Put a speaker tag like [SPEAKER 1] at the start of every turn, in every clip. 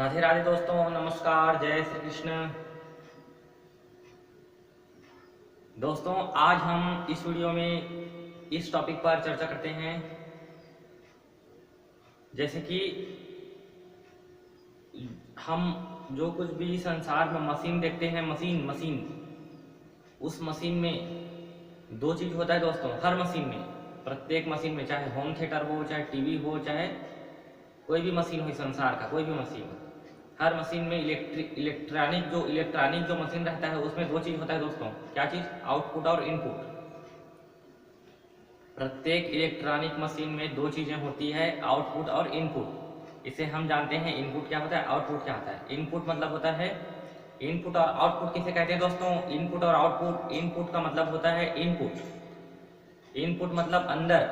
[SPEAKER 1] राधे राधे दोस्तों, नमस्कार, जय श्री कृष्ण। दोस्तों, आज हम इस वीडियो में इस टॉपिक पर चर्चा करते हैं जैसे कि हम जो कुछ भी संसार में मशीन देखते हैं, मशीन उस मशीन में दो चीज होता है दोस्तों। हर मशीन में, प्रत्येक मशीन में, चाहे होम थिएटर हो, चाहे टीवी हो, चाहे कोई भी मशीन हो, संसार का कोई भी मशीन हो, हर मशीन में इलेक्ट्रॉनिक जो मशीन रहता है उसमें दो चीज होता है दोस्तों। क्या चीज? आउटपुट और इनपुट। प्रत्येक इलेक्ट्रॉनिक मशीन में दो चीजें होती है, आउटपुट और इनपुट। इसे हम जानते हैं इनपुट क्या होता है, आउटपुट क्या होता है। इनपुट मतलब होता है, इनपुट और आउटपुट किसे कहते हैं दोस्तों? इनपुट और आउटपुट। इनपुट का मतलब होता है इनपुट मतलब अंदर,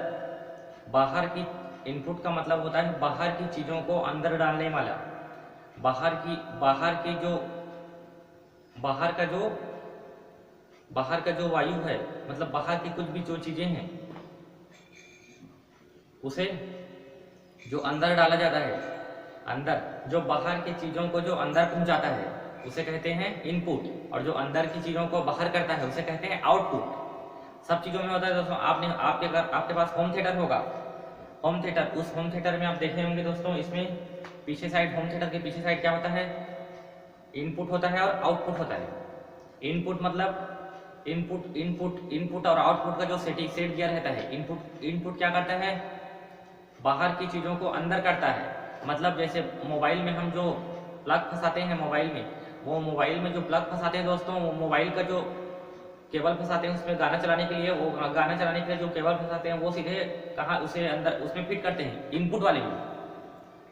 [SPEAKER 1] बाहर की। इनपुट का मतलब होता है बाहर की चीजों को अंदर डालने वाला। बाहर का जो वायु है, मतलब बाहर की कुछ भी जो चीजें हैं उसे जो अंदर डाला जाता है, अंदर जो बाहर की चीजों को जो अंदर पहुंचाता है उसे कहते हैं इनपुट, और जो अंदर की चीजों को बाहर करता है उसे कहते हैं आउटपुट। सब चीजों में होता है दोस्तों। आपके पास होम थिएटर होगा, होम थिएटर, उस होम थिएटर में आप देखे होंगे दोस्तों, इसमें पीछे साइड, होम थिएटर के पीछे साइड क्या होता है? इनपुट होता है और आउटपुट होता है। इनपुट मतलब इनपुट और आउटपुट का जो सेट किया रहता है। इनपुट क्या करता है? बाहर की चीजों को अंदर करता है। मतलब जैसे मोबाइल में हम जो प्लग फंसाते हैं मोबाइल में, वो मोबाइल में जो प्लग फंसाते हैं दोस्तों, वो मोबाइल का जो केबल फंसाते हैं उसमें गाना चलाने के लिए, वो गाना चलाने के लिए जो केबल फंसाते हैं वो सीधे कहाँ उसे अंदर उसमें फिट करते हैं, इनपुट वाले में।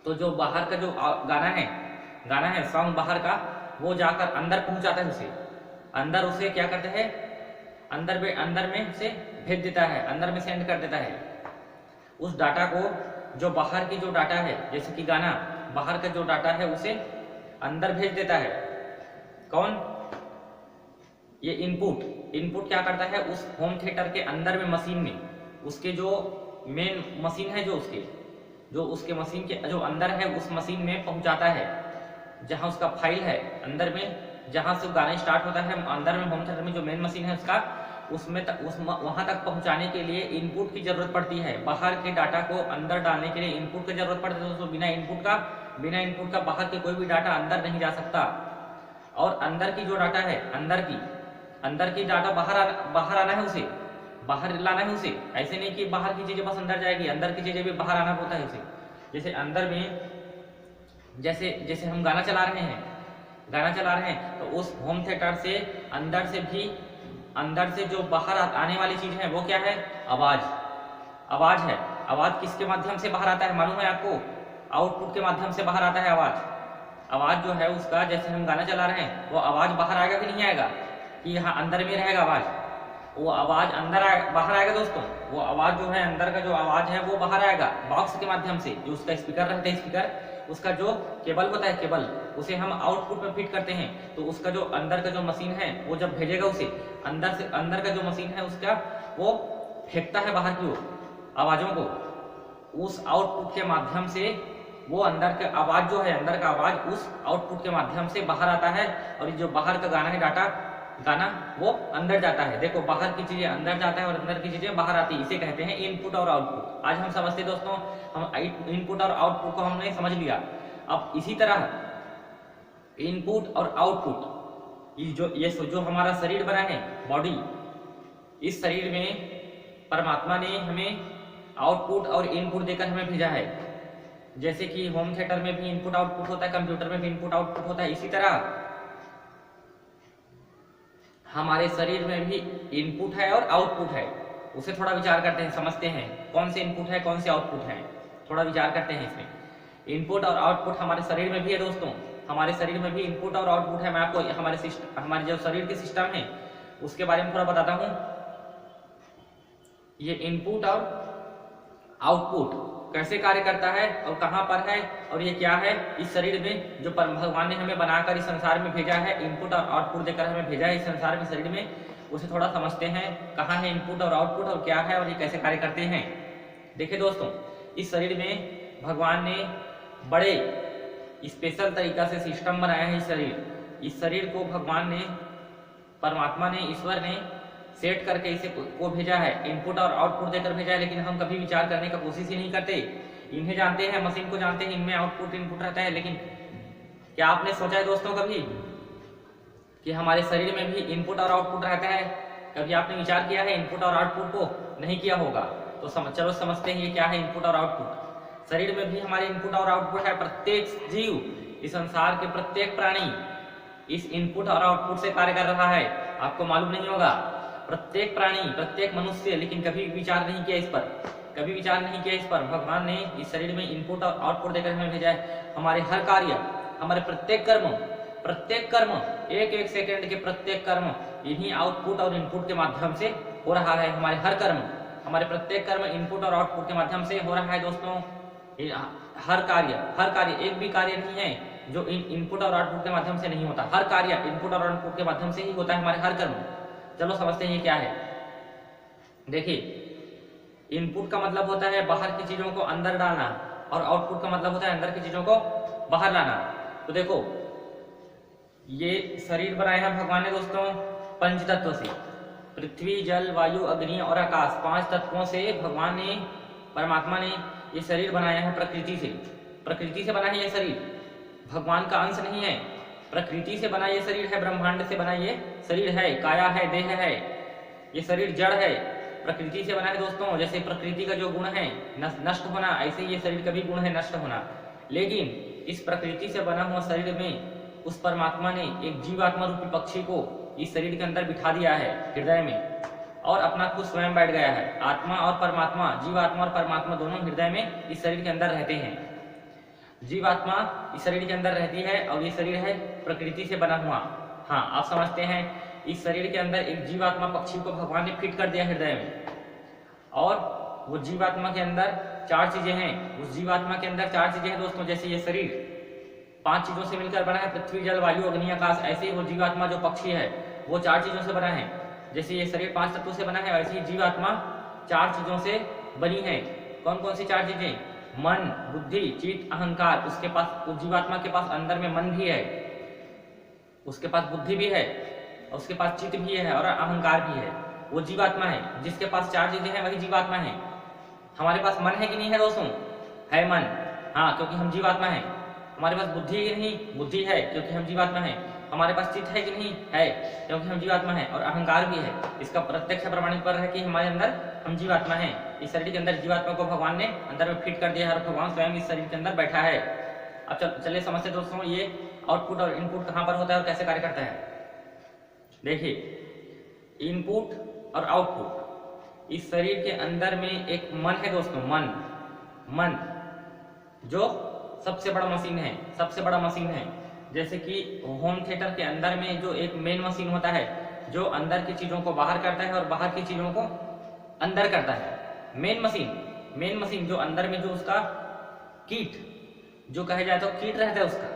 [SPEAKER 1] तो जो बाहर का जो गाना है सॉन्ग बाहर का, वो जाकर अंदर पहुंचाता है उसे। अंदर उसे क्या करते हैं? अंदर में उसे भेज देता है, अंदर में सेंड कर देता है उस डाटा को। जो बाहर की जो डाटा है, जैसे कि गाना, बाहर का जो डाटा है उसे अंदर भेज देता है। कौन? ये इनपुट क्या करता है? उस होम थिएटर के अंदर में मशीन में, उसके जो मेन मशीन है, जो उसके मशीन के जो अंदर है उस मशीन में पहुंचाता है, जहां उसका फाइल है अंदर में, जहां से गाना स्टार्ट होता है अंदर में, होम थिएटर में जो मेन मशीन है उसका, वहां तक पहुंचाने के लिए इनपुट की जरूरत पड़ती है। बाहर के डाटा को अंदर डालने के लिए इनपुट की जरूरत पड़ती है दोस्तों। बिना इनपुट का बाहर के कोई भी डाटा अंदर नहीं जा सकता। और अंदर की जो डाटा है, अंदर की डाटा बाहर आना है, उसे बाहर लाना है उसे। ऐसे नहीं कि बाहर की चीजें बस अंदर जाएगी, अंदर की चीजें भी बाहर आना होता है उसे। जैसे अंदर में, जैसे हम गाना चला रहे हैं, तो उस होम थिएटर से अंदर से जो बाहर आने वाली चीज है वो क्या है? आवाज है। आवाज किसके माध्यम से बाहर आता है मालूम है आपको? आउटपुट के माध्यम से बाहर आता है आवाज जो है उसका। जैसे हम गाना चला रहे हैं, वो आवाज बाहर आएगा कि नहीं आएगा? कि यहाँ अंदर में रहेगा आवाज, वो आवाज बाहर आएगा दोस्तों। वो आवाज जो है, अंदर का जो आवाज है वो बाहर आएगा बॉक्स के माध्यम से। जो उसका स्पीकर रहता है, स्पीकर, उसका जो केबल होता है, केबल, उसे हम आउटपुट में फिट करते हैं। तो उसका जो अंदर का जो मशीन है वो जब भेजेगा उसे, अंदर का जो मशीन है उसका, वो फेंकता है बाहर की ओर आवाजों को। उस आउटपुट के माध्यम से वो अंदर का आवाज जो है, अंदर का आवाज उस आउटपुट के माध्यम से बाहर आता है। और जो बाहर का गाना है, गाना वो अंदर जाता है। देखो, बाहर की चीजें अंदर जाता है और अंदर की चीजें बाहर आती है। इसे कहते हैं इनपुट और आउटपुट। आज हम समझते दोस्तों, हम इनपुट और आउटपुट को हमने समझ लिया। अब इसी तरह इनपुट और आउटपुट, जो हमारा शरीर बना है, बॉडी, इस शरीर में परमात्मा ने हमें आउटपुट और इनपुट देकर हमें भेजा है। जैसे कि होम थिएटर में भी इनपुट आउटपुट होता है, कंप्यूटर में भी इनपुट आउटपुट होता है, इसी तरह हमारे शरीर में भी इनपुट है और आउटपुट है। उसे थोड़ा विचार करते हैं, समझते हैं कौन से इनपुट है, कौन से आउटपुट है, थोड़ा विचार करते हैं इसमें। इनपुट और आउटपुट हमारे शरीर में भी है दोस्तों, हमारे शरीर में भी इनपुट और आउटपुट है। मैं आपको हमारे जो शरीर के सिस्टम है उसके बारे में थोड़ा बताता हूं। ये इनपुट और आउटपुट कैसे कार्य करता है और कहां पर है, और ये क्या है इस शरीर में, जो भगवान ने हमें बनाकर इस संसार में भेजा है, इनपुट और आउटपुट देकर हमें भेजा है इस संसार में, शरीर में, उसे थोड़ा समझते हैं। कहाँ है इनपुट और आउटपुट और क्या है और ये कैसे कार्य करते हैं। देखिए दोस्तों, इस शरीर में भगवान ने बड़े स्पेशल तरीका से सिस्टम बनाया है इस शरीर को भगवान ने, परमात्मा ने, ईश्वर ने सेट करके इसे को भेजा है, इनपुट और आउटपुट देकर भेजा है। लेकिन हम कभी विचार करने का कोशिश ही नहीं करते। इन्हें जानते हैं, मशीन को जानते हैं, इनमें आउटपुट इनपुट रहता है, लेकिन क्या आपने सोचा है दोस्तों कभी कि हमारे शरीर में भी इनपुट और आउटपुट रहता है? कभी आपने विचार किया है इनपुट और आउटपुट को? नहीं किया होगा। तो चलो समझते हैं ये क्या है इनपुट और आउटपुट। शरीर में भी हमारे इनपुट और आउटपुट है। प्रत्येक जीव, इस संसार के प्रत्येक प्राणी इस इनपुट और आउटपुट से कार्य कर रहा है। आपको मालूम नहीं होगा, प्रत्येक प्राणी, प्रत्येक मनुष्य, लेकिन कभी विचार नहीं किया इस पर, कभी विचार नहीं किया इस पर। भगवान ने इस शरीर में इनपुट और आउटपुट देकर हमें भेजा है। हमारे हर कार्य, हमारे प्रत्येक कर्म, एक एक सेकंड के प्रत्येक कर्म इन्हीं आउटपुट और इनपुट के माध्यम से हो रहा है। हमारे हर कर्म, हमारे प्रत्येक कर्म इनपुट और आउटपुट के माध्यम से हो रहा है दोस्तों। हर कार्य, एक भी कार्य नहीं है जो इनपुट और आउटपुट के माध्यम से नहीं होता। हर कार्य इनपुट और आउटपुट के माध्यम से ही होता है, हमारे हर कर्म। चलो समझते हैं ये क्या है। देखिए, इनपुट का मतलब होता है बाहर की चीजों को अंदर डालना, और आउटपुट का मतलब होता है अंदर की चीजों को बाहर लाना। तो देखो, ये शरीर बनाया है भगवान ने दोस्तों पंच तत्व से। पृथ्वी, जल, वायु, अग्नि और आकाश, 5 तत्वों से भगवान ने, परमात्मा ने ये शरीर बनाया है। प्रकृति से बना है ये शरीर, भगवान का अंश नहीं है। प्रकृति से बना ये शरीर है, ब्रह्मांड से बना ये शरीर है, काया है, देह है। ये शरीर जड़ है, प्रकृति से बना है दोस्तों। जैसे प्रकृति का जो गुण है नष्ट होना, ऐसे ये शरीर का भी गुण है नष्ट होना। लेकिन इस प्रकृति से बना हुआ शरीर में उस परमात्मा ने एक जीवात्मा रूपी पक्षी को इस शरीर के अंदर बिठा दिया है, हृदय में, और अपना खुद स्वयं बैठ गया है। आत्मा और परमात्मा, जीवात्मा और परमात्मा दोनों हृदय में इस शरीर के अंदर रहते हैं। जीवात्मा इस शरीर के अंदर रहती है और ये शरीर है प्रकृति से बना हुआ। हाँ, आप समझते हैं, इस शरीर के अंदर एक जीवात्मा पक्षी को भगवान ने फिट कर दिया हृदय में, और वो जीवात्मा के अंदर 4 चीजें हैं। उस जीवात्मा के अंदर 4 चीजें हैं दोस्तों। जैसे ये शरीर 5 चीजों से मिलकर बना है, पृथ्वी, जल, वायु, अग्नि, आकाश। ऐसे ही वो जीवात्मा जो पक्षी है वो 4 चीजों से बना है। जैसे ये शरीर 5 तत्वों से बना है, वैसे ही जीवात्मा 4 चीजों से बनी है। कौन कौन सी 4 चीजें? मन, बुद्धि, चित्त, अहंकार। उसके पास, उस जीवात्मा के पास अंदर में मन भी है, उसके पास बुद्धि भी है, उसके पास चित्त भी है और अहंकार भी है। वो जीवात्मा है। जिसके पास 4 चीजें हैं वही जीवात्मा है। हमारे पास मन है कि नहीं है दोस्तों? है मन। हाँ, क्योंकि हम जीवात्मा है। हमारे पास बुद्धि है कि नहीं? बुद्धि है, क्योंकि हम जीवात्मा है। हमारे पास चित्त है कि नहीं? है, क्योंकि हम जीवात्मा है। और अहंकार भी है। इसका प्रत्यक्ष प्रमाणित पर है कि हमारे अंदर हम जीवात्मा है। इस शरीर के अंदर जीवात्मा को भगवान ने अंदर में फिट कर दिया है और भगवान स्वयं इस शरीर के अंदर बैठा है। अब चलिए समझते दोस्तों, ये आउटपुट और इनपुट कहाँ पर होता है और कैसे कार्य करता है। देखिए, इनपुट और आउटपुट, इस शरीर के अंदर में एक मन है दोस्तों। मन जो सबसे बड़ा मशीन है। जैसे कि होम थिएटर के अंदर में जो एक मेन मशीन होता है, जो अंदर की चीजों को बाहर करता है और बाहर की चीजों को अंदर करता है। मेन मशीन जो अंदर में जो उसका किट, जो कहे जाए तो किट रहता है उसका।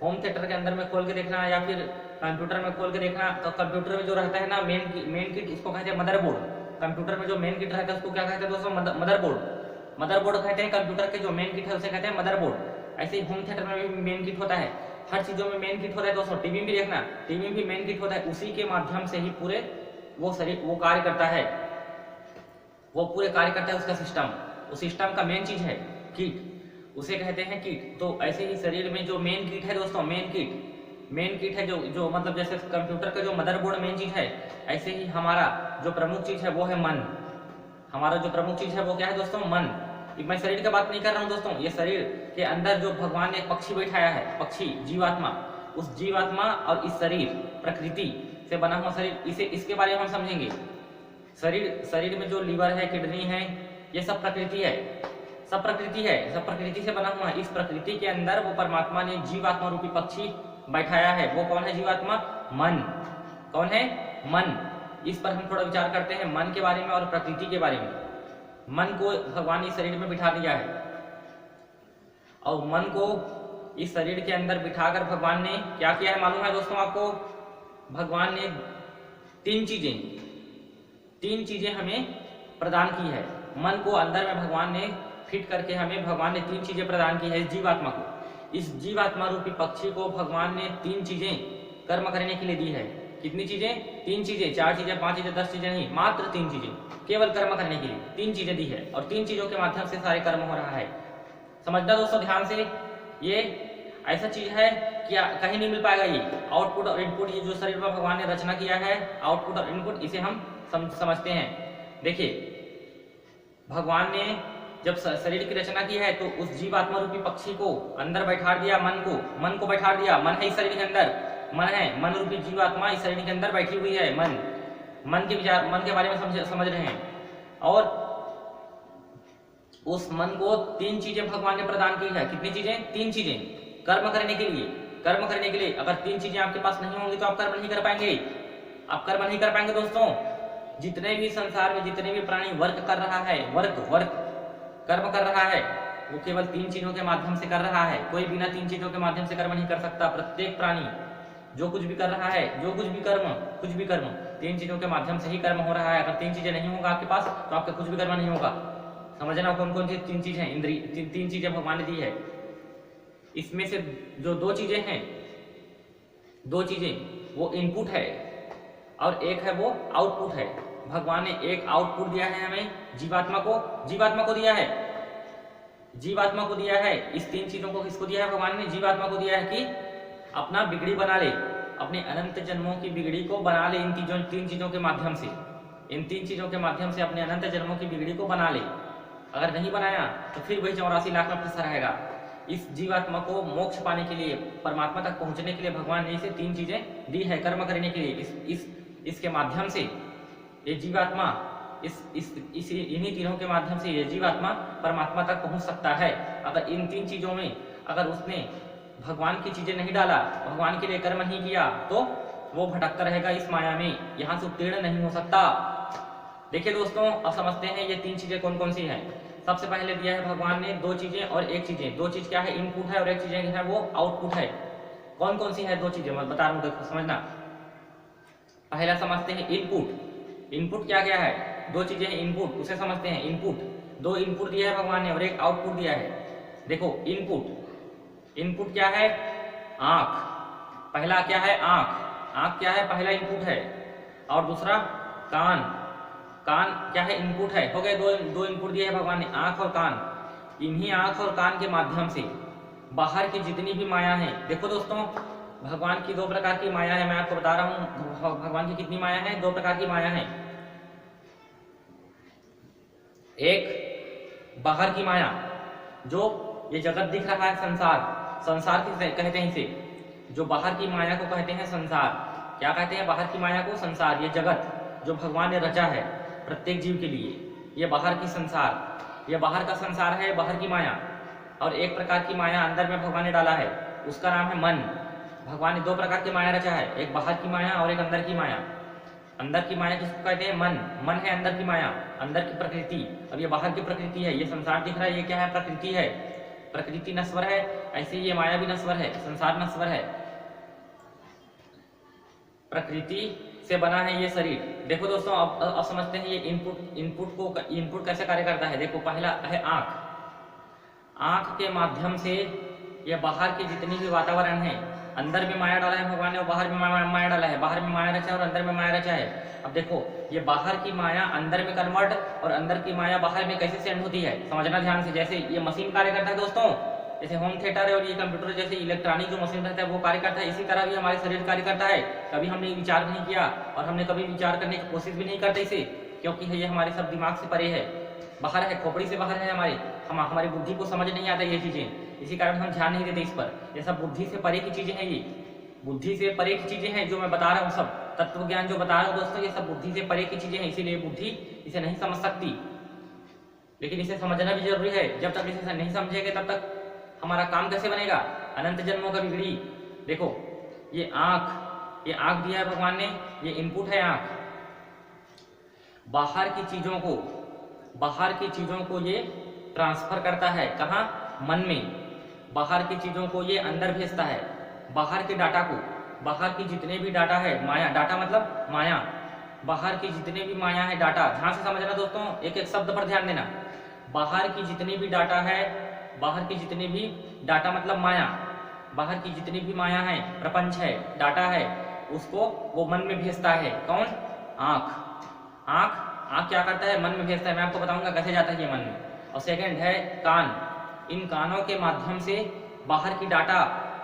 [SPEAKER 1] होम थिएटर के अंदर में खोल के देखना या फिर कंप्यूटर में खोल के देखना, तो कंप्यूटर में जो रहता है ना मेन किट, उसको कहते हैं मदरबोर्ड। कंप्यूटर में जो मेन किट रहता है उसको क्या कहते हैं दोस्तों? मदरबोर्ड कहते हैं। कंप्यूटर के जो मेन किट है उसे कहते हैं मदरबोर्ड। ऐसे ही होम थिएटर में भी मेन किट होता है। हर चीजों में मेन किट होता है दोस्तों। टीवी भी देखना, टीवी भी मेन किट होता है। उसी के माध्यम से ही पूरे वो शरीर वो कार्य करता है, वो पूरे कार्य करता है उसका सिस्टम। उस सिस्टम का मेन चीज है किट, उसे कहते हैं किट। तो ऐसे ही शरीर में जो मेन किट है दोस्तों, मेन किट है जो मतलब जैसे कंप्यूटर का जो मदरबोर्ड मेन चीज है, ऐसे ही हमारा जो प्रमुख चीज है वो है मन। हमारा जो प्रमुख चीज है वो क्या है दोस्तों? मन। मैं शरीर की बात नहीं कर रहा हूँ दोस्तों। ये शरीर के अंदर जो भगवान ने एक पक्षी बैठाया है, पक्षी, जीवात्मा, उस जीवात्मा और इस शरीर, प्रकृति से बना हुआ शरीर, इसके बारे में हम समझेंगे। शरीर में जो लीवर है, किडनी है, ये सब प्रकृति है, सब प्रकृति से बना हुआ है। इस प्रकृति के अंदर वो परमात्मा ने जीवात्मा रूपी पक्षी बैठाया है। वो कौन है जीवात्मा? मन। कौन है? मन। इस पर हम थोड़ा विचार करते हैं, मन के बारे में और प्रकृति के बारे में। मन को भगवान ने इस शरीर में बिठा दिया है, और मन को इस शरीर के अंदर बिठाकर भगवान ने क्या किया है मालूम है दोस्तों आपको? भगवान ने 3 चीजें हमें प्रदान की है। मन को अंदर में भगवान ने फिट करके हमें भगवान ने 3 चीजें प्रदान की है इस जीवात्मा को। इस जीवात्मा रूपी पक्षी को भगवान ने 3 चीजें कर्म करने के लिए दी है। कितनी चीजें? 3 चीजें, 4 चीजें, 5 चीजें, 10 चीजें नहीं, मात्र 3 चीजें, केवल कर्म करने के लिए 3 चीजें दी है और 3 चीजों के माध्यम से सारे कर्म हो रहा है। समझना दोस्तों ध्यान से, ये ऐसा चीज है कि कहीं नहीं मिल पाएगा। ये आउटपुट और इनपुट, ये जो शरीर में भगवान ने रचना किया है, आउटपुट और इनपुट, इसे हम समझते हैं। देखिए भगवान ने जब शरीर की रचना की है तो उस जीवात्मा रूपी पक्षी को अंदर बैठा दिया, मन को बैठा दिया। मन है इस शरीर के अंदर, मन है, मन रूपी जीवात्मा इस शरीर के अंदर बैठी हुई है। मन के विचार, मन के बारे में समझ रहे हैं। और उस मन को 3 चीजें भगवान ने प्रदान की है। कितनी चीजें? 3 चीजें कर्म करने के लिए। कर्म करने के लिए अगर 3 चीजें आपके पास नहीं होंगी तो आप कर्म नहीं कर पाएंगे। आप कर्म नहीं कर पाएंगे दोस्तों। जितने भी संसार में जितने भी प्राणी वर्क कर रहा है, वर्क कर्म कर रहा है, वो केवल 3 चीजों के माध्यम से कर रहा है। कोई बिना 3 चीजों के माध्यम से कर्म नहीं कर सकता। प्रत्येक प्राणी जो कुछ भी कर रहा है, जो कुछ भी कर्म 3 चीजों के माध्यम से ही कर्म हो रहा है। अगर 3 चीजें नहीं होगा आपके पास तो आपका कुछ भी कर्म नहीं होगा। समझना कौन कौन सी 3 चीजें हैं? इंद्रिय 3 चीजें भगवान ने दी है। इसमें से जो 2 चीजें हैं, 2 चीजें वो इनपुट है और एक है वो आउटपुट है। भगवान ने एक आउटपुट दिया है हमें, जीवात्मा को दिया है। जीवात्मा को दिया है। इस 3 चीजों को किसको दिया है? भगवान ने जीवात्मा को दिया है कि अपना बिगड़ी बना ले, अपने अनंत जन्मों की बिगड़ी को बना ले। इन 3 चीजों के माध्यम से, इन 3 चीजों के माध्यम से अपने अनंत जन्मों की बिगड़ी को बना ले। अगर नहीं बनाया तो फिर वही 84 लाख में फंसा रहेगा। इस जीवात्मा को मोक्ष पाने के लिए, परमात्मा तक पहुंचने के लिए भगवान ने इसे 3 चीजें दी है कर्म करने के लिए। इसके माध्यम से ये जीवात्मा इन्हीं तीनों के माध्यम से ये जीवात्मा परमात्मा तक पहुंच सकता है। अगर इन 3 चीजों में अगर उसने भगवान की चीजें नहीं डाला, भगवान के लिए कर्म नहीं किया, तो वो भटकता रहेगा इस माया में, यहाँ से उत्तीर्ण नहीं हो सकता। देखिए दोस्तों, अब समझते हैं ये 3 चीजें कौन कौन सी हैं। सबसे पहले दिया है भगवान ने 2 चीजें और 1 चीजें। 2 चीज क्या है? इनपुट है और 1 चीजें है वो आउटपुट है। कौन कौन सी है 2 चीजें? मैं बता रहा हूँ, देखो समझना। पहला समझते हैं इनपुट। इनपुट क्या क्या है? 2 चीजें हैं इनपुट, उसे समझते हैं। इनपुट, 2 इनपुट दिया है भगवान ने और 1 आउटपुट दिया है। देखो इनपुट क्या है? आंख। पहला क्या है? आंख क्या है? पहला इनपुट है। और दूसरा कान क्या है? इनपुट है। हो गए 2 इनपुट दिए है भगवान ने, आंख और कान। इन्हीं आंख और कान के माध्यम से बाहर की जितनी भी माया है, देखो दोस्तों भगवान की 2 प्रकार की माया है। मैं आपको बता रहा हूं भगवान की कितनी माया है। 2 प्रकार की माया है। एक बाहर की माया, जो ये जगत दिख रहा है, संसार किसे कहते हैं? इसे जो बाहर की माया को कहते हैं संसार। क्या कहते हैं बाहर की माया को? संसार। ये जगत जो भगवान ने रचा है प्रत्येक जीव के लिए, ये बाहर की संसार, ये बाहर का संसार है, बाहर की माया। और एक प्रकार की माया अंदर में भगवान ने डाला है, उसका नाम है मन। भगवान ने 2 प्रकार की माया रचा है, एक बाहर की माया और एक अंदर की माया। अंदर की माया किसको कहते हैं? मन है अंदर की माया, अंदर की प्रकृति। और ये बाहर की प्रकृति है। ये संसार दिख रहा है, ये क्या है? प्रकृति है। प्रकृति नश्वर है, ऐसे ये माया भी नश्वर है, संसार नश्वर है। प्रकृति से बना है ये शरीर। देखो दोस्तों, अब समझते हैं ये इनपुट कैसे कार्य करता है। देखो पहला है आंख के माध्यम से ये बाहर के जितनी भी वातावरण है, अंदर में माया डाला है भगवान ने और बाहर में माया डाला है। बाहर में माया रचा है और अंदर में माया रचा है। अब देखो ये बाहर की माया अंदर में कन्वर्ट और अंदर की माया बाहर में कैसे सेंड होती है, समझना ध्यान से। जैसे ये मशीन कार्य करता है दोस्तों, जैसे होम थिएटर है और ये कंप्यूटर जैसे इलेक्ट्रॉनिक जो मशीन रहता है वो कार्य करता है, इसी तरह भी हमारे शरीर कार्य करता है। कभी हमने विचार नहीं किया और हमने कभी विचार करने की कोशिश भी नहीं करते इसे, क्योंकि ये हमारे सब दिमाग से परे है, बाहर है, खोपड़ी से बाहर है। हमारी बुद्धि को समझ नहीं आता ये चीजें, इसी कारण हम ध्यान नहीं देते इस पर। ये सब बुद्धि से परे की चीजें हैं, ये बुद्धि से परे की चीजें हैं जो मैं बता रहा हूँ। सब तत्व ज्ञान जो बता रहा हूँ दोस्तों, ये सब बुद्धि से परे की चीजें हैं, इसीलिए बुद्धि इसे नहीं समझ सकती। लेकिन इसे समझना भी जरूरी है। जब तक इसे नहीं समझेंगे तब तक हमारा काम कैसे बनेगा? अनंत जन्मों का बिगड़ी। देखो ये आंख दिया है भगवान ने, ये इनपुट है आंख। बाहर की चीजों को ये ट्रांसफर करता है, कहाँ? मन में। बाहर की चीजों को ये अंदर भेजता है, बाहर के डाटा को, बाहर की जितने भी डाटा है, माया, डाटा मतलब माया, बाहर की जितने भी माया है, डाटा, ध्यान से समझना दोस्तों, एक एक शब्द पर ध्यान देना। बाहर की जितनी भी डाटा है बाहर की जितनी भी डाटा मतलब माया, बाहर की जितनी भी माया है, प्रपंच है, डाटा है, उसको वो मन में भेजता है। कौन? आँख। आँख आँख क्या करता है? मन में भेजता है। मैं आपको बताऊंगा कैसे जाता है ये मन में। और सेकंड है कान। इन कानों के माध्यम से बाहर की डाटा,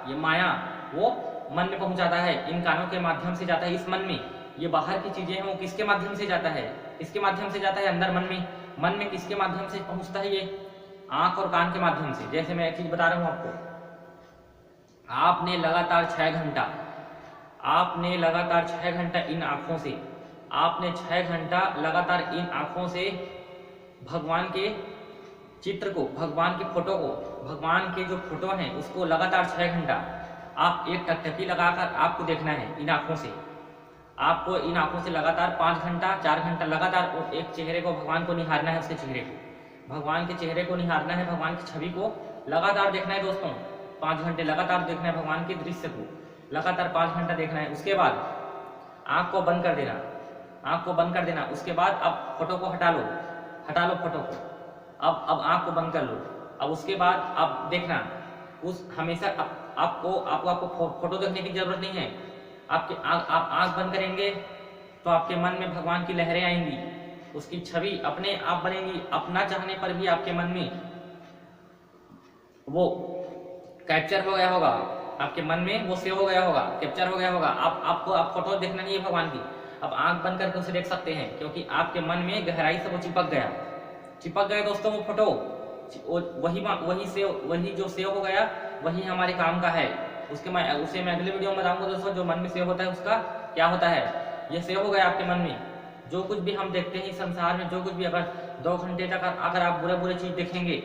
[SPEAKER 1] ये माया, वो मन में पहुंचाता है। इन कानों के माध्यम से जाता है इस मन में। ये बाहर की चीजें हैं वो किसके माध्यम से जाता है? किसके माध्यम से जाता है? अंदर मन में। मन में किसके माध्यम से पहुंचता है? ये आंख और कान के माध्यम से। जैसे मैं एक चीज बता रहा हूं आपको, आपने लगातार 6 घंटा, आपने लगातार 6 घंटा इन आंखों से, आपने 6 घंटा लगातार इन आंखों से भगवान के चित्र को, भगवान के फोटो को, भगवान के जो फोटो हैं उसको लगातार 6 घंटा आप एक टकटकी लगाकर आपको देखना है इन आंखों से। आपको इन आंखों से लगातार 5 घंटा 4 घंटा लगातार एक चेहरे को, भगवान को निहारना है। उसके चेहरे को, भगवान के चेहरे को निहारना है, भगवान की छवि को लगातार देखना है दोस्तों। 5 घंटे लगातार देखना है भगवान के दृश्य को, लगातार 5 घंटा देखना है। उसके बाद आँख को बंद कर देना, आँख को बंद कर देना। उसके बाद अब फोटो को हटा लो, हटा लो फोटो को। अब आँख को बंद कर लो। अब उसके बाद अब देखना, उस हमेशा आपको फोटो देखने की जरूरत नहीं है। आप आँख बंद करेंगे तो आपके मन में भगवान की लहरें आएंगी, उसकी छवि अपने आप बनेगी। अपना चाहने पर भी आपके मन में वो कैप्चर हो गया होगा, आपके मन में वो सेव हो गया होगा, कैप्चर हो गया होगा। आपको फोटो देखना नहीं है भगवान की, अब आंख बंद करके उसे देख सकते हैं, क्योंकि आपके मन में गहराई से वो चिपक गया दोस्तों। वो फोटो वही जो सेव हो गया वही हमारे काम का है। उसे मैं अगले वीडियो में बताऊंगा दोस्तों। जो मन में सेव होता है उसका क्या होता है, ये सेव हो गया आपके मन में। जो कुछ भी हम देखते हैं इस संसार में, जो कुछ भी, अगर 2 घंटे तक अगर आप बुरे चीज देखेंगे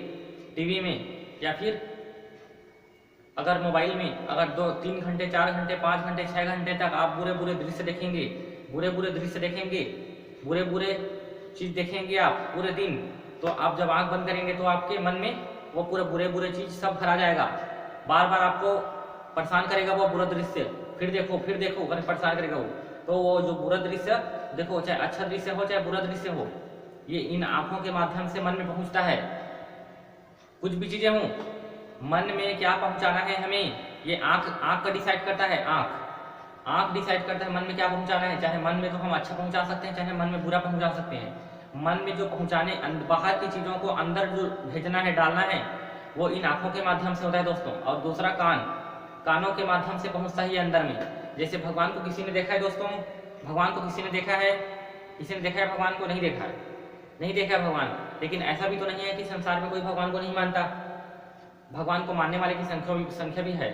[SPEAKER 1] टीवी में, या फिर अगर मोबाइल में, अगर 2-3 घंटे 4 घंटे 5 घंटे 6 घंटे तक आप बुरे दृश्य देखेंगे, बुरे चीज देखेंगे आप पूरे दिन, तो आप जब आंख बंद करेंगे तो आपके मन में वो पूरे बुरे चीज सब भरा जाएगा। बार बार आपको परेशान करेगा वो बुरा दृश्य, फिर देखो अगर परेशान करेगा वो, तो वो जो बुरा दृश्य देखो, चाहे अच्छा दृश्य हो चाहे बुरा दृश्य हो, ये इन आंखों के माध्यम से मन में पहुंचता है। कुछ भी चीजें हों, मन में क्या पहुंचाना है हमें, ये आंख का डिसाइड करता है। आंख डिसाइड करता है मन में क्या पहुंचाना है। चाहे मन में तो हम अच्छा पहुंचा सकते हैं, चाहे मन में बुरा पहुंचा सकते हैं। मन में जो पहुंचाने, बाहर की चीजों को अंदर जो भेजना है, डालना है, वो इन आंखों के माध्यम से होता है दोस्तों। और दूसरा कानों के माध्यम से पहुंचता है अंदर में। जैसे भगवान को किसी ने देखा है दोस्तों, भगवान को किसी ने देखा है, भगवान को नहीं देखा है भगवान। लेकिन ऐसा भी तो नहीं है कि संसार में कोई भगवान को नहीं मानता। भगवान को मानने वाले की संख्या भी है,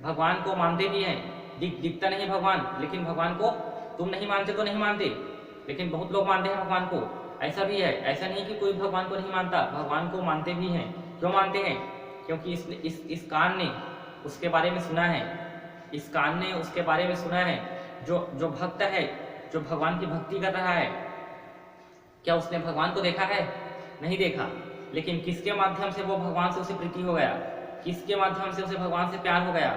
[SPEAKER 1] भगवान को मानते भी हैं। दिखता नहीं भगवान, लेकिन भगवान को तुम नहीं मानते तो नहीं मानते, लेकिन बहुत लोग मानते हैं भगवान को। ऐसा भी है, ऐसा नहीं कि कोई भगवान को नहीं मानता, भगवान को मानते भी हैं। क्यों मानते हैं? क्योंकि इस कान ने उसके बारे में सुना है, इस कान ने उसके बारे में सुना है। जो भक्त है, जो भगवान की भक्ति कर रहा है, क्या उसने भगवान को देखा है? नहीं देखा। लेकिन किसके माध्यम से वो भगवान से उसे प्रीति हो गया, किसके माध्यम से उसे भगवान से प्यार हो गया?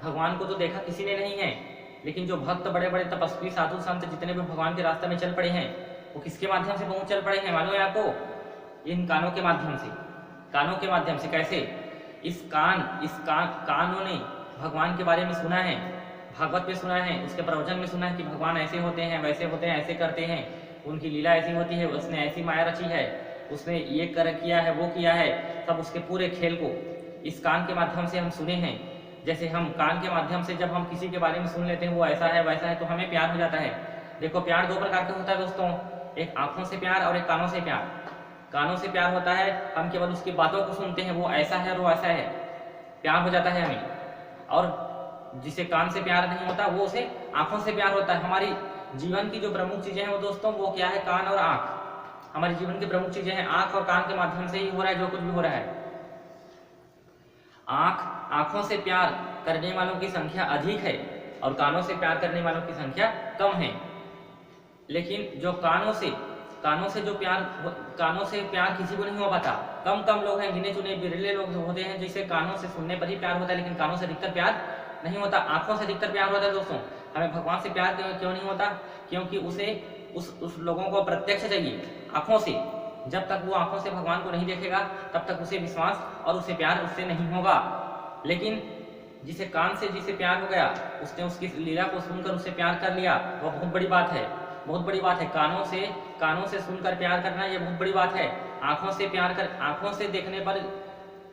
[SPEAKER 1] भगवान को तो देखा किसी ने नहीं है, लेकिन जो भक्त, बड़े बड़े तपस्वी, साधु संत जितने भी भगवान के रास्ते में चल पड़े हैं, वो किसके माध्यम से पहुंच चल पड़े हैं मालूम है आपको? इन कानों के माध्यम से। कानों के माध्यम से कैसे? इस कानों ने भगवान के बारे में सुना है, भागवत में सुना है, उसके प्रवचन में सुना है कि भगवान ऐसे होते हैं, वैसे होते हैं, ऐसे करते हैं, उनकी लीला ऐसी होती है, उसने ऐसी माया रची है, उसने ये किया है, वो किया है। सब उसके पूरे खेल को इस कान के माध्यम से हम सुने हैं। जैसे हम कान के माध्यम से जब हम किसी के बारे में सुन लेते हैं, वो ऐसा है वैसा है, तो हमें प्यार हो जाता है। देखो, प्यार 2 प्रकार का होता है दोस्तों, एक आंखों से प्यार और एक कानों से प्यार। कानों से प्यार होता है, हम केवल उसकी बातों को सुनते हैं, वो ऐसा है और वो ऐसा है, प्यार हो जाता है हमें। और जिसे कान से प्यार नहीं होता, वो उसे आंखों से प्यार होता है। हमारी जीवन की जो प्रमुख चीजें हैं वो दोस्तों, वो क्या है? कान और आंख। हमारे जीवन की प्रमुख चीजें हैं, आंख और कान के माध्यम से ही हो रहा है जो कुछ भी हो रहा है। आंखों से प्यार करने वालों की संख्या अधिक है और कानों से प्यार करने वालों की संख्या कम है। लेकिन जो कानों से प्यार किसी को नहीं हो पाता, कम लोग हैं, गिने चुने बिरले लोग होते हैं जिसे कानों से सुनने पर ही प्यार होता है, लेकिन कानों से अधिकतर प्यार नहीं होता, आंखों से अधिकतर प्यार होता है दोस्तों। हमें भगवान से प्यार क्यों नहीं होता? क्योंकि उसे उस लोगों को प्रत्यक्ष चाहिए, आंखों से। जब तक वो आंखों से भगवान को नहीं देखेगा तब तक उसे विश्वास और उसे प्यार उससे नहीं होगा। लेकिन जिसे कान से जिसे प्यार हो गया, उसने उसकी लीला को सुनकर उससे प्यार कर लिया, वह बहुत बड़ी बात है, बहुत बड़ी बात है। कानों से सुनकर प्यार करना ये बहुत बड़ी बात है। आंखों से प्यार कर, आंखों से देखने पर,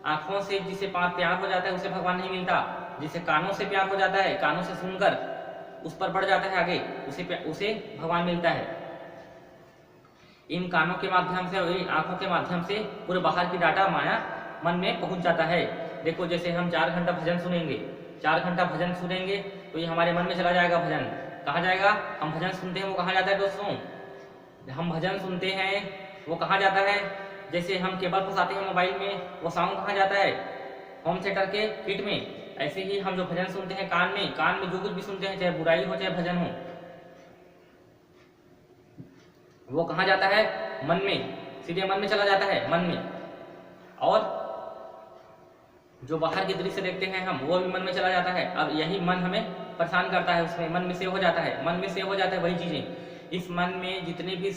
[SPEAKER 1] आंखों से जिसे प्यार हो जाता है उसे भगवान नहीं मिलता। जिसे कानों से प्यार हो जाता है, कानों से सुनकर उस पर बढ़ जाता है आगे, उसे भगवान मिलता है। इन कानों के माध्यम से और इन आंखों के माध्यम से पूरे बाहर की डाटा माया मन में पहुंच जाता है। देखो जैसे हम 4 घंटा भजन सुनेंगे, 4 घंटा भजन सुनेंगे तो ये हमारे मन में चला जाएगा। भजन कहाँ जाएगा? हम भजन सुनते हैं वो कहाँ जाता है दोस्तों? हम भजन सुनते हैं वो कहाँ जाता है? जैसे हम केबल फंसाते हैं मोबाइल में, वो साउंड कहाँ जाता है? होम थिएटर के किट में। ऐसे ही हम जो भजन सुनते हैं कान में जो कुछ भी सुनते हैं, चाहे बुराई हो चाहे भजन हो, वो कहाँ जाता है? मन में, सीधे मन में चला जाता है, मन में। और जो बाहर की दृश्य देखते हैं हम, वो भी मन में चला जाता है। अब यही मन हमें परेशान करता है, उसमें मन में सेव हो जाता है, मन में सेव हो जाता है वही चीजें। इस मन में जितने भी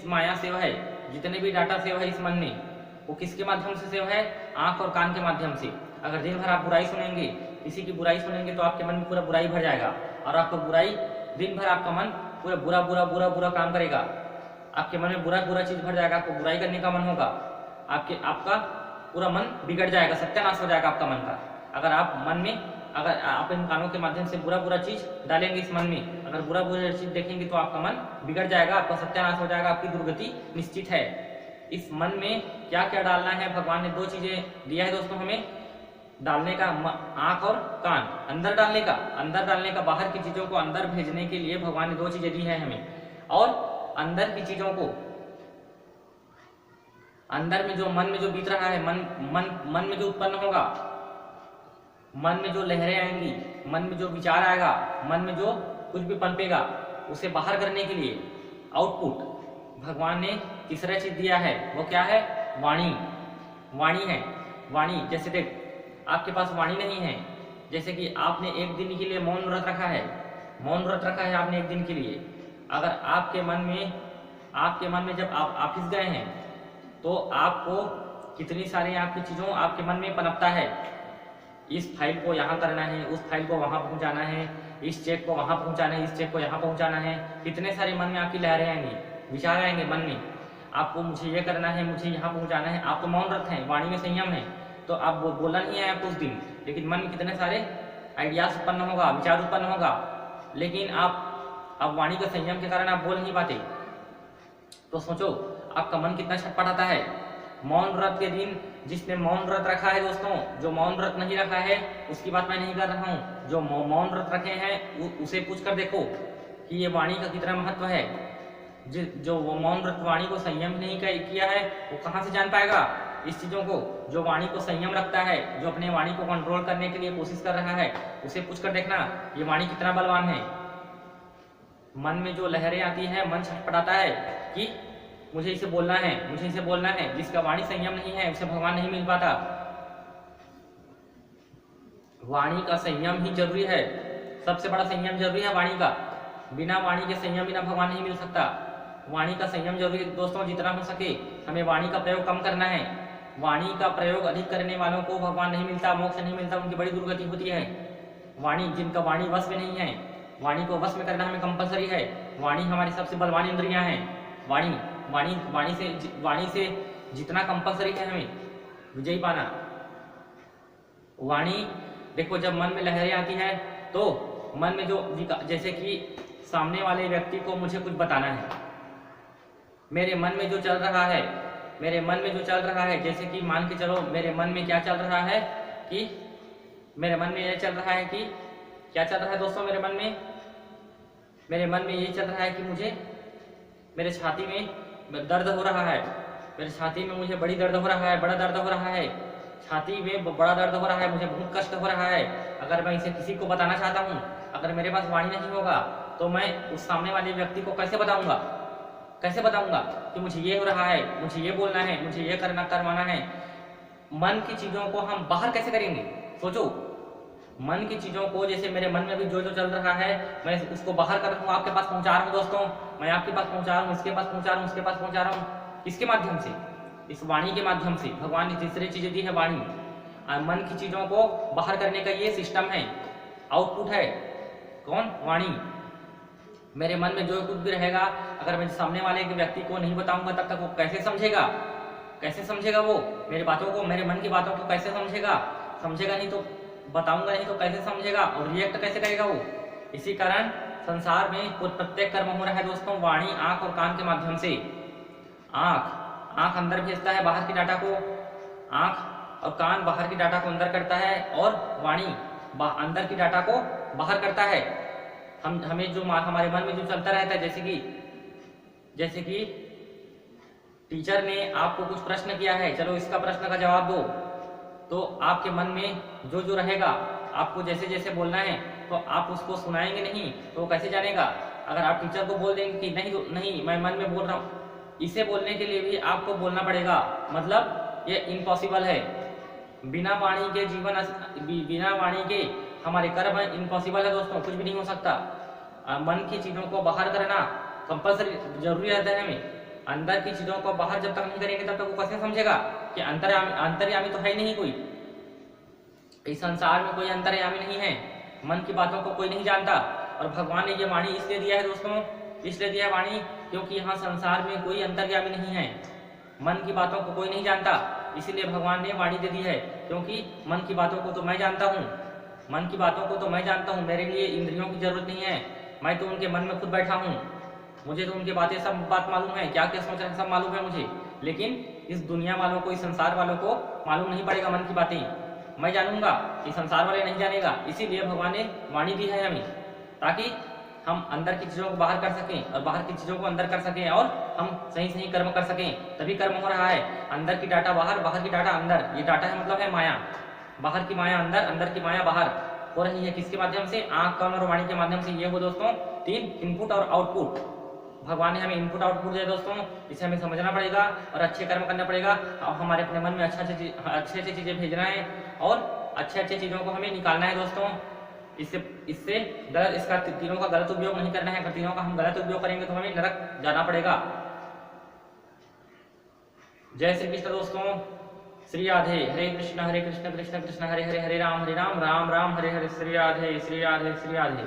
[SPEAKER 1] माया सेव है, जितने भी डाटा सेव है इस मन में, वो किसके माध्यम से सेव है? आंख और कान के माध्यम से। अगर दिन भर आप बुराई सुनेंगे, किसी की बुराई सुनेंगे, तो आपके मन में पूरा बुराई भर जाएगा और आपको बुराई, दिन भर आपका मन पूरा बुरा बुरा बुरा बुरा काम करेगा। आपके मन में बुरा बुरा चीज भर जाएगा, आपको बुराई करने का मन होगा, आपका पूरा मन बिगड़ जाएगा, सत्यानाश हो जाएगा आपका मन का। अगर आप इन कानों के माध्यम से बुरा बुरा चीज डालेंगे इस मन में, अगर बुरा बुरा चीज देखेंगे तो आपका मन बिगड़ जाएगा, आपका सत्यानाश हो जाएगा, आपकी दुर्गति निश्चित है। इस मन में क्या क्या डालना है? भगवान ने 2 चीजें दिया है दोस्तों हमें डालने का, आंख और कान। अंदर डालने का बाहर की चीजों को अंदर भेजने के लिए भगवान ने 2 चीजें दी है हमें। और अंदर की चीजों को, अंदर में जो मन में जो बीत रहा है, मन में जो उत्पन्न होगा, मन में जो लहरें आएंगी, मन में जो विचार आएगा, मन में जो कुछ भी पनपेगा, उसे बाहर करने के लिए आउटपुट भगवान ने तीसरा चीज दिया है। वो क्या है? वाणी है। वाणी, जैसे देख आपके पास वाणी नहीं है, जैसे कि आपने 1 दिन के लिए मौन व्रत रखा है, आपने 1 दिन के लिए। अगर आपके मन में जब आप ऑफिस गए हैं तो आपको कितनी सारी आपकी चीजों आपके मन में पनपता है। इस फाइल को यहाँ करना है, उस फाइल को वहां पहुंचाना है, इस चेक को वहां पहुंचाना है, इस चेक को यहाँ पहुंचाना है। कितने सारे मन में आपकी लहरें आएंगी, विचार आएंगे मन में, आपको मुझे ये करना है, मुझे यहाँ पहुंचाना है। आप तो मौन व्रत हैं, वाणी में संयम है, तो आप बोलना नहीं है आपको उस दिन, लेकिन मन में कितने सारे आइडियाज उत्पन्न होगा, विचार उत्पन्न होगा, लेकिन आप वाणी के संयम के कारण आप बोल नहीं पाते। तो सोचो आपका मन कितना छटपटाता है। मौन व्रत के दिन जिसने मौन व्रत रखा है दोस्तों, जो मौन व्रत नहीं रखा है उसकी बात मैं नहीं कर रहा हूँ, जो मौन व्रत रखे हैं उसे पूछ कर देखो कि ये वाणी का कितना महत्व है। जो वो मौन व्रत वाणी को संयम नहीं किया है, वो कहाँ से जान पाएगा इस चीजों को? जो वाणी को संयम रखता है, जो अपने वाणी को कंट्रोल करने के लिए कोशिश कर रहा है, उसे पूछ कर देखना ये वाणी कितना बलवान है। मन में जो लहरें आती है, मन छटपटाता है कि मुझे इसे बोलना है, जिसका वाणी संयम नहीं है उसे भगवान नहीं मिल पाता। वाणी का संयम ही जरूरी है, सबसे बड़ा संयम जरूरी है वाणी का। बिना वाणी के संयम बिना भगवान नहीं मिल सकता। वाणी का संयम जरूरी है दोस्तों, जितना हो सके हमें वाणी का प्रयोग कम करना है। वाणी का प्रयोग अधिक करने वालों को भगवान नहीं मिलता, मोक्ष नहीं मिलता, उनकी बड़ी दुर्गति होती है। जिनका वाणी वश में नहीं है, वाणी को वश में करना हमें कंपलसरी है। वाणी हमारी सबसे बलवान इंद्रियां हैं। वाणी से जितना कंपलसरी है हमें विजयी पाना। वाणी देखो, जब मन में लहरें आती है तो मन में जैसे कि सामने वाले व्यक्ति को मुझे कुछ बताना है, मेरे मन में जो चल रहा है, जैसे कि मान के चलो मेरे मन में क्या चल रहा है कि मेरे मन में ये चल रहा है कि क्या चल रहा है दोस्तों? मेरे मन में ये चल रहा है कि मुझे मेरे छाती में दर्द हो रहा है, मेरे छाती में मुझे बड़ा दर्द हो रहा है, छाती में बड़ा दर्द हो रहा है, मुझे बहुत कष्ट हो रहा है। अगर मैं इसे किसी को बताना चाहता हूँ, अगर मेरे पास वाणी नहीं होगा तो मैं उस सामने वाले व्यक्ति को कैसे बताऊंगा कि मुझे ये हो रहा है, मुझे ये बोलना है, मुझे ये करवाना है। मन की चीजों को हम बाहर कैसे करेंगे? सोचो, मन की चीजों को, जैसे मेरे मन में भी जो चल रहा है मैं उसको बाहर कर रहा हूँ, आपके पास पहुंचा रहा हूँ दोस्तों, मैं आपके पास पहुंचा रहा हूँ, इसके पास पहुंचा रहा हूँ, उसके पास पहुंचा रहा हूँ। किसके माध्यम से? इस वाणी के माध्यम से। भगवान ने तीसरी चीज दी है वाणी। मन की चीजों को बाहर करने का ये सिस्टम है, आउटपुट है। कौन? वाणी। मेरे मन में जो कुछ भी रहेगा, अगर मैं सामने वाले के व्यक्ति को नहीं बताऊंगा तब तक वो कैसे समझेगा? कैसे समझेगा वो मेरी बातों को, मेरे मन की बातों को कैसे समझेगा? समझेगा नहीं तो, बताऊंगा नहीं तो कैसे समझेगा और रिएक्ट कैसे करेगा वो? इसी कारण संसार में प्रत्येक कर्म हो रहा है दोस्तों वाणी, आंख और कान के माध्यम से। आंख अंदर भेजता है बाहर की डाटा को, आंख और कान बाहर की डाटा को अंदर करता है, और वाणी अंदर की डाटा को बाहर करता है। हमें जो हमारे मन में जो चलता रहता है, जैसे कि टीचर ने आपको कुछ प्रश्न किया है, चलो इसका प्रश्न का जवाब दो, तो आपके मन में जो जो रहेगा, आपको जैसे जैसे बोलना है तो आप उसको सुनाएंगे नहीं तो वो कैसे जानेगा? अगर आप टीचर को बोल देंगे कि नहीं तो नहीं, मैं मन में बोल रहा हूँ, इसे बोलने के लिए भी आपको बोलना पड़ेगा, मतलब ये इम्पॉसिबल है। बिना वाणी के बिना वाणी के हमारे कर्म इम्पॉसिबल है दोस्तों, कुछ भी नहीं हो सकता। मन की चीजों को बाहर करना कंपल्सरी जरूरी रहता है हमें। अंदर की चीजों को बाहर जब तक नहीं करेंगे तब तक वो कैसे समझेगा कि अंतर्यामी तो है नहीं कोई। इस संसार में कोई अंतर्यामी नहीं है, मन की बातों को कोई नहीं जानता। और भगवान ने ये वाणी इसलिए दिया है दोस्तों, इसलिए दिया है वाणी क्योंकि यहाँ संसार में कोई अंतर्यामी नहीं है, मन की बातों को कोई नहीं जानता, इसीलिए भगवान ने वाणी दे दी है। क्योंकि मन की बातों को तो मैं जानता हूँ, मन की बातों को तो मैं जानता हूँ, मेरे लिए इंद्रियों की जरूरत नहीं है, मैं तो उनके मन में खुद बैठा हूँ, मुझे तो उनकी बातें सब बात मालूम है, क्या क्या सोच रहे हैं सब मालूम है मुझे। लेकिन इस दुनिया वालों को, इस संसार वालों को मालूम नहीं पड़ेगा मन की बातें, मैं जानूंगा, ये संसार वाले नहीं जानेगा। इसीलिए भगवान ने वाणी दी है हमें, ताकि हम अंदर की चीजों को बाहर कर सकें और बाहर की चीजों को अंदर कर सकें, और हम सही सही कर्म कर सकें। तभी कर्म हो रहा है। अंदर की डाटा बाहर, बाहर की डाटा अंदर, ये डाटा है मतलब है माया। बाहर की माया अंदर, अंदर की माया बाहर हो रही है किसके माध्यम से? आंख, कान और वाणी के माध्यम से। ये हो दोस्तों तीन इनपुट और आउटपुट। भगवान ने हमें इनपुट आउटपुट दिया दोस्तों, इसे हमें समझना पड़ेगा और अच्छे कर्म करना पड़ेगा। अब हमारे अपने मन में अच्छे चीजें भेजना है और अच्छे चीजों को हमें निकालना है दोस्तों। इससे गलत, इसका तीनों का गलत उपयोग नहीं करना है। अगर तीनों का हम गलत उपयोग करेंगे तो हमें नरक जाना पड़ेगा। जय श्री कृष्ण दोस्तों। श्री राधे। हरे कृष्ण कृष्ण कृष्ण हरे हरे, हरे राम राम राम हरे हरे। श्री राधे श्री राधे श्री राधे।